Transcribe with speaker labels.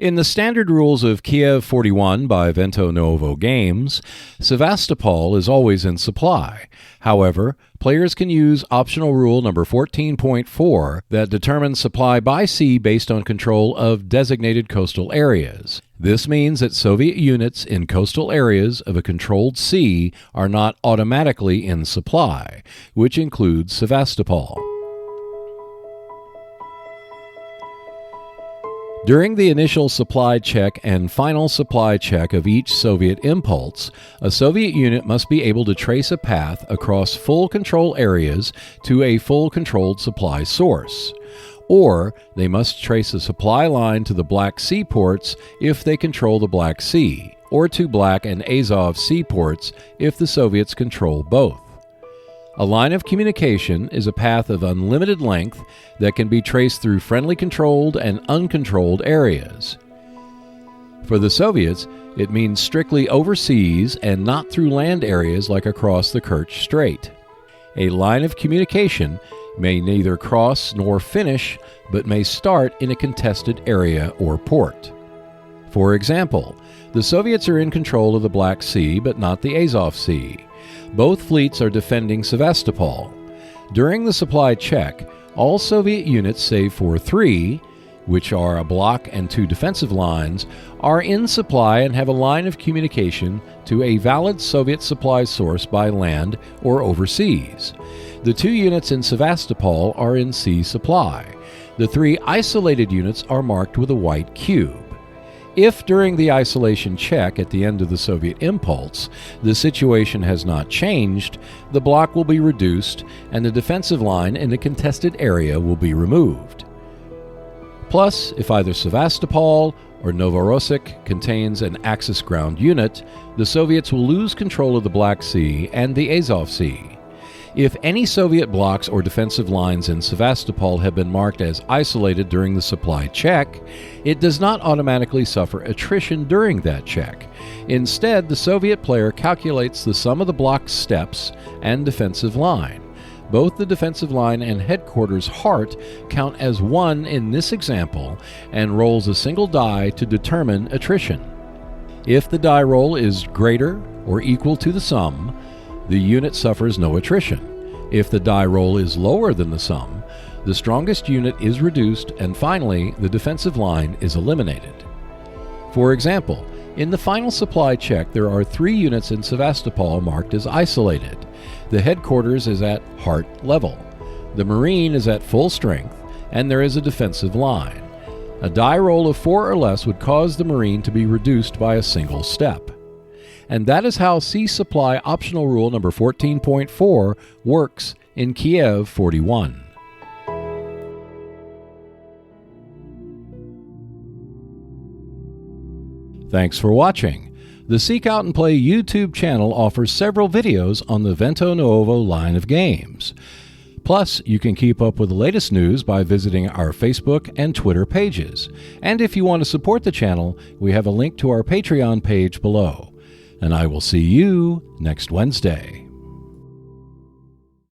Speaker 1: In the standard rules of Kiev 41 by Vento Nuovo Games, Sevastopol is always in supply. However, players can use optional rule number 14.4 that determines supply by sea based on control of designated coastal areas. This means that Soviet units in coastal areas of a controlled sea are not automatically in supply, which includes Sevastopol. During the initial supply check and final supply check of each Soviet impulse, a Soviet unit must be able to trace a path across full control areas to a full controlled supply source. Or they must trace a supply line to the Black Sea ports if they control the Black Sea, or to Black and Azov Sea ports if the Soviets control both. A line of communication is a path of unlimited length that can be traced through friendly controlled and uncontrolled areas. For the Soviets, it means strictly overseas and not through land areas like across the Kerch Strait. A line of communication may neither cross nor finish, but may start in a contested area or port. For example, the Soviets are in control of the Black Sea but not the Azov Sea. Both fleets are defending Sevastopol. During the supply check, all Soviet units save for 3, which are a block and 2 defensive lines, are in supply and have a line of communication to a valid Soviet supply source by land or overseas. The 2 units in Sevastopol are in sea supply. The 3 isolated units are marked with a white cube. If during the isolation check at the end of the Soviet impulse, the situation has not changed, the block will be reduced and the defensive line in the contested area will be removed. Plus, if either Sevastopol or Novorossiysk contains an Axis ground unit, the Soviets will lose control of the Black Sea and the Azov Sea. If any Soviet blocks or defensive lines in Sevastopol have been marked as isolated during the supply check, it does not automatically suffer attrition during that check. Instead, the Soviet player calculates the sum of the block's steps and defensive line. Both the defensive line and headquarters heart count as 1 in this example and rolls a single die to determine attrition. If the die roll is greater or equal to the sum, the unit suffers no attrition. If the die roll is lower than the sum, the strongest unit is reduced, and finally, the defensive line is eliminated. For example, in the final supply check, there are 3 units in Sevastopol marked as isolated. The headquarters is at heart level. The Marine is at full strength, and there is a defensive line. A die roll of 4 or less would cause the Marine to be reduced by a single step. And that is how Sea Supply Optional Rule number 14.4 works in Kiev 41. Thanks for watching. The Seek Out and Play YouTube channel offers several videos on the Vento Nuovo line of games. Plus, you can keep up with the latest news by visiting our Facebook and Twitter pages. And if you want to support the channel, we have a link to our Patreon page below. And I will see you next Wednesday.